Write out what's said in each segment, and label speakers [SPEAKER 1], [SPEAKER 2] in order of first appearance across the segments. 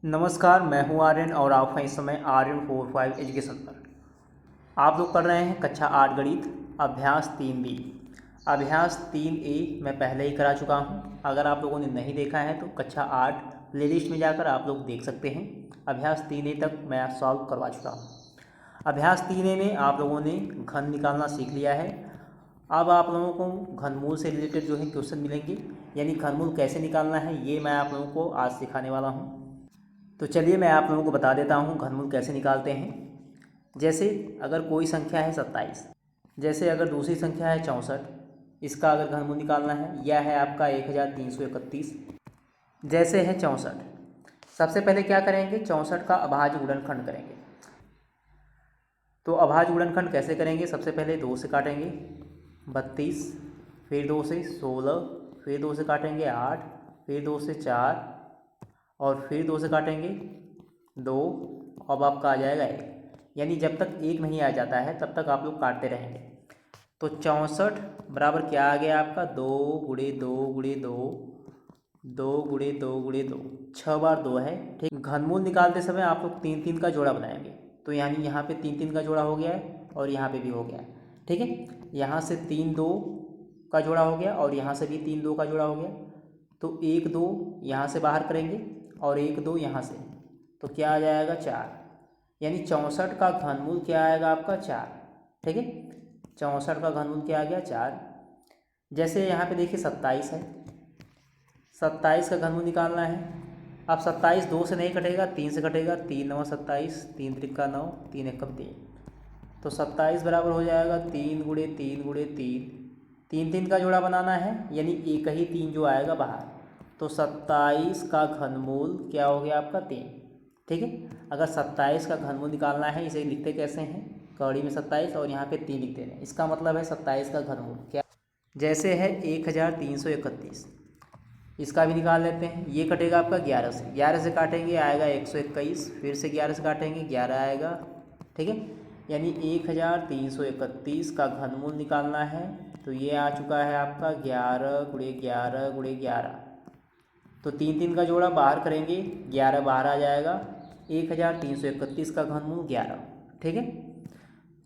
[SPEAKER 1] नमस्कार, मैं हूं आर्यन और आप हैं इस समय आर्यन 45 एजुकेशन पर। आप लोग कर रहे हैं कक्षा 8 गणित अभ्यास 3B। अभ्यास 3A मैं पहले ही करा चुका हूं। अगर आप लोगों ने नहीं देखा है तो कक्षा 8 प्लेलिस्ट में जाकर आप लोग देख सकते हैं। अभ्यास 3A तक मैं सॉल्व करवा चुका हूँ। अभ्यास 3A में आप लोगों ने घन निकालना सीख लिया है। अब आप लोगों को घनमूल से रिलेटेड जो है क्वेश्चन मिलेंगे, यानी घनमूल कैसे निकालना है ये मैं आप लोगों को आज सिखाने वाला हूँ। तो चलिए मैं आप लोगों को बता देता हूँ घनमूल कैसे निकालते हैं। जैसे अगर कोई संख्या है 27, जैसे अगर दूसरी संख्या है 64, इसका अगर घनमूल निकालना है, यह है आपका 1331। जैसे है 64, सबसे पहले क्या करेंगे, 64 का अभाज्य गुणनखंड करेंगे। तो अभाज्य गुणनखंड कैसे करेंगे, सबसे पहले 2 से काटेंगे 32, फिर 2 से 16, फिर 2 से काटेंगे 8, फिर 2 से 4 और फिर 2 से काटेंगे 2। अब आपका आ जाएगा 1, यानी जब तक 1 नहीं आ जाता है तब तक आप लोग काटते रहेंगे। तो 64 बराबर क्या आ गया आपका, 2 गुणे 2 गुणे 2, 2 गुणे 2 गुणे 2, 6 बार 2 है। ठीक, घनमूल निकालते समय आप लोग 3 3 का जोड़ा बनाएंगे। तो यानी यहाँ पे 3 3 का जोड़ा हो गया है और यहाँ पे भी हो गया है। ठीक है, यहाँ से 3 2 का जोड़ा हो गया और यहाँ से भी 3 2 का जोड़ा हो गया। तो 1 2 यहाँ से बाहर करेंगे और 1 2 यहाँ से, तो क्या आ जाएगा 4, यानी 64 का घनमूल क्या आएगा आपका 4। ठीक है, 64 का घनमूल क्या आ गया 4। जैसे यहाँ पे देखिए 27 है, 27 का घनमूल निकालना है। अब 27 2 से नहीं कटेगा, 3 से कटेगा। 3 9 27, 3 त्रिका 9, 3 एकम 3। तो 27 बराबर हो जाएगा 3 गुणे 3 गुणे 3, 3 3 का जोड़ा बनाना है, यानी एक ही 3 जो आएगा बाहर। तो 27 का घनमूल क्या हो गया आपका 3। ठीक है, अगर 27 का घनमूल निकालना है, इसे लिखते कैसे हैं, कड़ी में 27 और यहाँ पे 3 लिख दे रहे हैं। इसका मतलब है 27 का घनमूल क्या, जैसे है 1331, इसका भी निकाल लेते हैं। ये कटेगा आपका 11 से, 11 से काटेंगे आएगा 121, फिर से 11 से काटेंगे 11 आएगा। ठीक है, यानी 1331 का घनमूल निकालना है। तो ये आ चुका है आपका 11 गुणे 11 गुणे 11। तो 3 3 का जोड़ा बाहर करेंगे, 11 बाहर आ जाएगा। 1331 का घनमूल 11। ठीक है,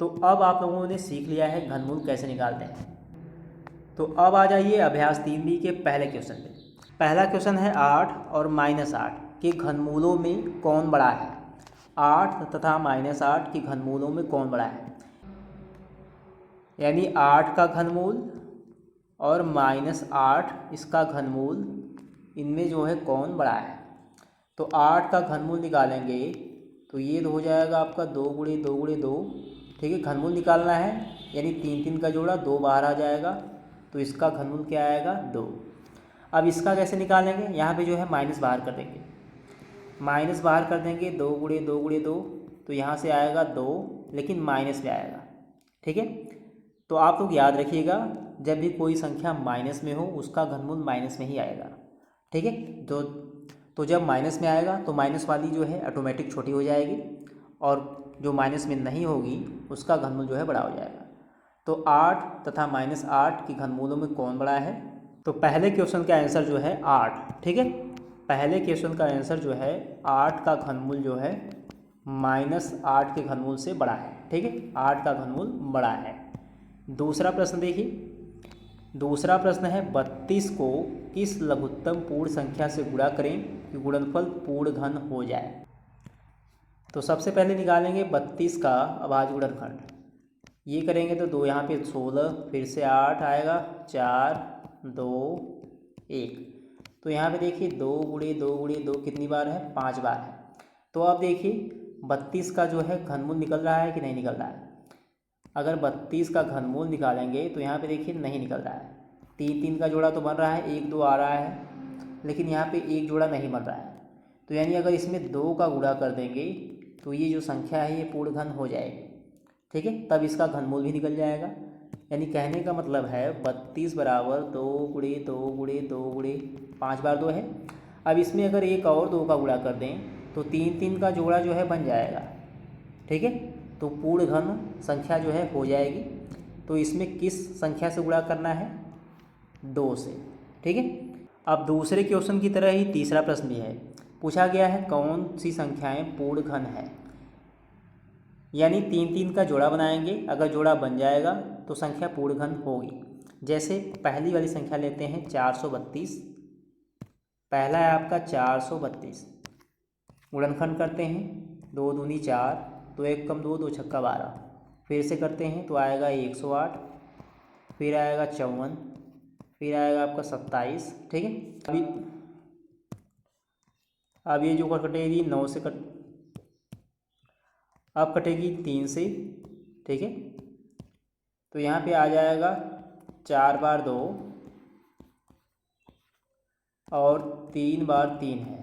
[SPEAKER 1] तो अब आप लोगों ने सीख लिया है घनमूल कैसे निकालते हैं। तो अब आ जाइए अभ्यास 3B के पहले क्वेश्चन पे। पहला क्वेश्चन है 8 और -8 के घनमूलों में कौन बड़ा है। 8 तथा -8 के घनमूलों में कौन बड़ा है, यानी 8 का घनमूल और -8 इसका घनमूल, इनमें जो है कौन बड़ा है। तो 8 का घनमूल निकालेंगे तो ये हो जाएगा आपका 2 गुणे 2 गुणे 2। ठीक है, घनमूल निकालना है, यानी 3 3 का जोड़ा 2 बाहर आ जाएगा। तो इसका घनमूल क्या आएगा 2। अब इसका कैसे निकालेंगे, यहाँ पे जो है माइनस बाहर कर देंगे, माइनस बाहर कर देंगे 2 गुणे 2 गुणे 2। तो यहाँ से आएगा 2, लेकिन माइनस में आएगा। ठीक है, तो आप लोग याद रखिएगा, जब भी कोई संख्या माइनस में हो उसका घनमूल माइनस में ही आएगा। ठीक है, तो जब माइनस में आएगा तो माइनस वाली जो है ऑटोमेटिक छोटी हो जाएगी और जो माइनस में नहीं होगी उसका घनमूल जो है बड़ा हो जाएगा। तो 8 तथा -8 के घनमूलों में कौन बड़ा है। तो पहले क्वेश्चन का आंसर जो है 8। ठीक है, पहले क्वेश्चन का आंसर जो है 8 का घनमूल जो है -8 के घनमूल से बड़ा है। ठीक है, 8 का घनमूल बड़ा है। दूसरा प्रश्न देखिए, दूसरा प्रश्न है 32 को किस लघुत्तम पूर्ण संख्या से गुणा करें कि गुणनफल पूर्ण घन हो जाए। तो सबसे पहले निकालेंगे 32 का अभाज्य गुणनखंड। ये करेंगे तो 2 यहाँ पे 16, फिर से 8 आएगा, 4 2 1। तो यहाँ पे देखिए 2 गुणे 2 गुणे 2 कितनी बार है, 5 बार है। तो अब देखिए 32 का जो है घनमूल निकल रहा है कि नहीं निकल रहा है। अगर 32 का घनमूल निकालेंगे तो यहाँ पे देखिए नहीं निकल रहा है। 3 3 का जोड़ा तो बन रहा है, 1 2 आ रहा है, लेकिन यहाँ पे एक जोड़ा नहीं बन रहा है। तो यानी अगर इसमें 2 का गुणा कर देंगे तो ये जो संख्या है ये पूर्ण घन हो जाएगी। ठीक है, तब इसका घनमूल भी निकल जाएगा। यानी कहने का मतलब है 32 बराबर 2 गुणे 2 गुणे 2 गुणे 5 बार 2 है। अब इसमें अगर एक और 2 का गुणा कर दें तो 3 3 का जोड़ा जो है बन जाएगा। ठीक है, तो पूर्ण घन संख्या जो है हो जाएगी। तो इसमें किस संख्या से गुणा करना है, 2 से। ठीक है, अब दूसरे क्वेश्चन की तरह ही तीसरा प्रश्न भी है। पूछा गया है कौन सी संख्याएं पूर्ण घन है, यानी 3 3 का जोड़ा बनाएंगे, अगर जोड़ा बन जाएगा तो संख्या पूर्ण घन होगी। जैसे पहली वाली संख्या लेते हैं 432, पहला है आपका 432, गुणनखंड करते हैं, 2 दूनी 4, 2 1 कम 2, 2 छक्का 12, फिर से करते हैं तो आएगा 108, फिर आएगा 54, फिर आएगा आपका 27। ठीक है, अब ये जो कटेगी 9 से अब कटेगी 3 से। ठीक है, तो यहाँ पे आ जाएगा 4 बार 2 और 3 बार 3 है।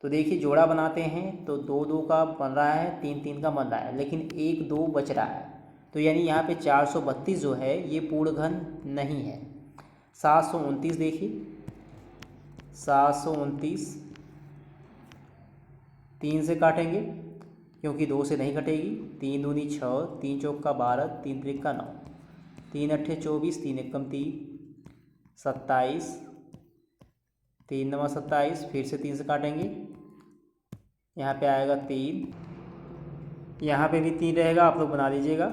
[SPEAKER 1] तो देखिए जोड़ा बनाते हैं तो 2 2 का बन रहा है, 3 3 का बन रहा है, लेकिन 1 2 बच रहा है, तो यानी यहाँ पे 432 जो है ये पूर्ण घन नहीं है। 729 देखिए, 729 3 से काटेंगे क्योंकि 2 से नहीं कटेगी, 3 दूनी 6, 3 चौक का 12, 3 त्रिक का 9, 3 अट्ठे 24, 3 एक कम 3, 27, 3 नवा 27, फिर से 3 से काटेंगे, यहाँ पे आएगा 3, यहाँ पे भी 3 रहेगा, आप लोग बना लीजिएगा।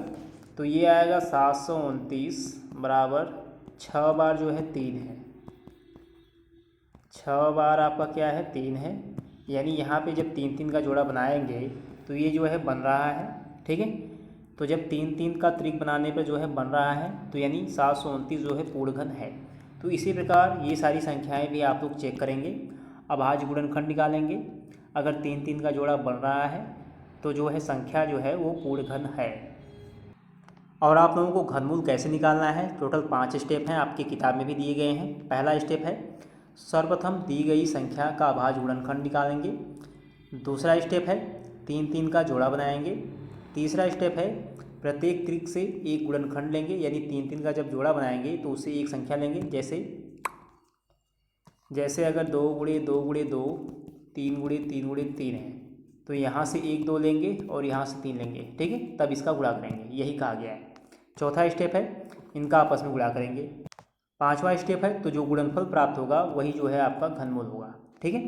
[SPEAKER 1] तो ये आएगा 729 बराबर 6 बार जो है 3 है, 6 बार आपका क्या है 3 है, यानी यहाँ पे जब 3 3 का जोड़ा बनाएंगे तो ये जो है बन रहा है। ठीक है, तो जब 3 3 का त्रिक बनाने पर जो है बन रहा है तो यानी 729 जो है पूर्ण घन है। तो इसी प्रकार ये सारी संख्याएं भी आप लोग चेक करेंगे। अब आज गुणनखंड निकालेंगे, अगर 3 3 का जोड़ा बन रहा है तो जो है संख्या जो है वो पूर्ण घन है। और आप लोगों को घनमूल कैसे निकालना है, टोटल 5 स्टेप हैं, आपकी किताब में भी दिए गए हैं। पहला स्टेप है सर्वप्रथम दी गई संख्या का अभाज्य गुणनखंड निकालेंगे। दूसरा स्टेप है 3 3 का जोड़ा बनाएंगे। तीसरा स्टेप है प्रत्येक त्रिक से एक गुणनखंड लेंगे, यानी 3 3 का जब जोड़ा बनाएंगे तो उससे एक संख्या लेंगे। जैसे अगर 2 गुणे 2 गुणे 2, 3 गुणे 3 गुणे 3 है, तो यहाँ से 1 2 लेंगे और यहाँ से 3 लेंगे। ठीक है, तब इसका गुणा करेंगे, यही कहा गया है। चौथा स्टेप है इनका आपस में गुणा करेंगे। पांचवा स्टेप है तो जो गुणनफल प्राप्त होगा वही जो है आपका घनमूल होगा। ठीक है,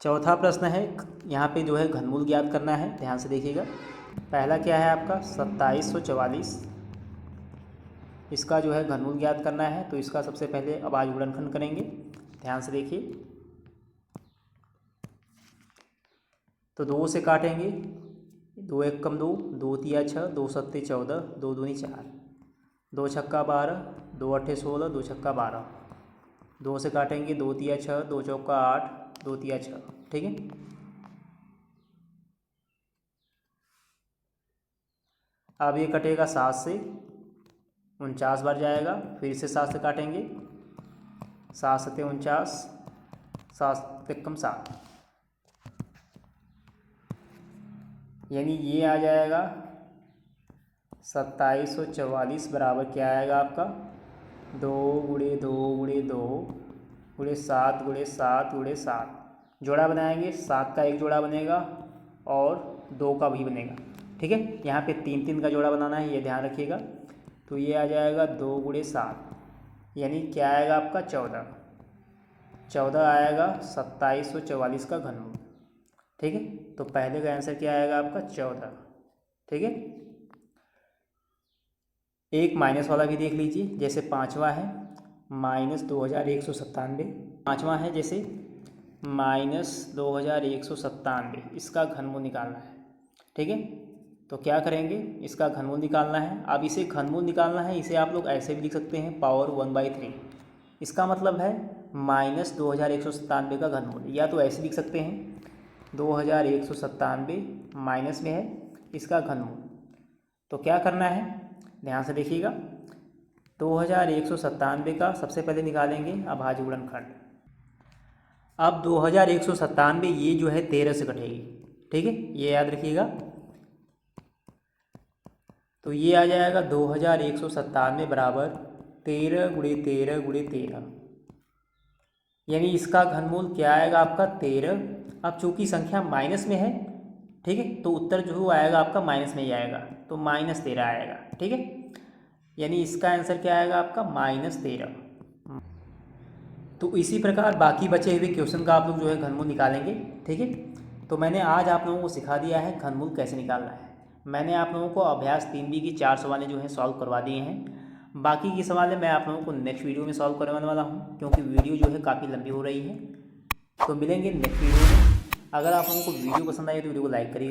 [SPEAKER 1] चौथा प्रश्न है, यहाँ पे जो है घनमूल ज्ञात करना है, ध्यान से देखिएगा। पहला क्या है आपका 2744, इसका जो है घनमूल ज्ञात करना है, तो इसका सबसे पहले अभाज्य गुणनखंड करेंगे। ध्यान से देखिए, तो 2 से काटेंगे, 2 1 कम 2, 2 तिया 6, 2 सत्ते 14, 2 दूनी 4, 2 छक्का 12, 2 अट्ठे 16, 2 छक्का 12, 2 से काटेंगे, 2 तिया 6, 2 चौका 8, 2 तिया 6। ठीक है, अब ये कटेगा 7 से, 49 बार जाएगा, फिर से 7 से काटेंगे, 7 सत्ते 49, 7 कम 7, यानी ये आ जाएगा 2744 बराबर क्या आएगा आपका 2 गुणे 2 गुणे 2 गुणे 7 गुणे 7 गुणे 7। जोड़ा बनाएंगे, 7 का एक जोड़ा बनेगा और 2 का भी बनेगा। ठीक है, यहाँ पे 3 3 का जोड़ा बनाना है, ये ध्यान रखिएगा। तो ये आ जाएगा 2 गुणे 7, यानी क्या आएगा आपका 14, 14 आएगा 2744 का घनमूल। ठीक है, तो पहले का आंसर क्या आएगा आपका 14। ठीक है, एक माइनस वाला भी देख लीजिए, जैसे पांचवा है -2197, पांचवा है जैसे -2197, इसका घनमूल निकालना है। ठीक है, तो क्या करेंगे, इसका घनमूल निकालना है। अब इसे घनमूल निकालना है, इसे आप लोग ऐसे भी लिख सकते हैं पावर 1/3, इसका मतलब है -2197 का घनमूल, या तो ऐसे लिख सकते हैं 2197 माइनस में है इसका घनमूल। तो क्या करना है, ध्यान से देखिएगा, 2197 का सबसे पहले निकालेंगे अभाज्य गुणनखंड। अब 2197 ये जो है 13 से कटेगी। ठीक है, ये याद रखिएगा। तो ये आ जाएगा 2197 बराबर 13 गुणे 13 गुणे 13, यानी इसका घनमूल क्या आएगा आपका 13। अब चूंकि संख्या माइनस में है, ठीक है, तो उत्तर जो आएगा आपका माइनस में ही आएगा, तो -13 आएगा। ठीक है, यानी इसका आंसर क्या आएगा आपका -13। तो इसी प्रकार बाकी बचे हुए क्वेश्चन का आप लोग जो है घनमूल निकालेंगे। ठीक है, तो मैंने आज आप लोगों को सिखा दिया है घनमूल कैसे निकालना है। मैंने आप लोगों को अभ्यास 3B की 4 सवालें जो है सॉल्व करवा दिए हैं। बाकी की सवालें मैं आप लोगों को नेक्स्ट वीडियो में सॉल्व करवाने वाला हूँ, क्योंकि वीडियो जो है काफ़ी लंबी हो रही है। तो मिलेंगे नेक्स्ट वीडियो में। अगर आप लोगों को वीडियो पसंद आए तो वीडियो को लाइक करिए,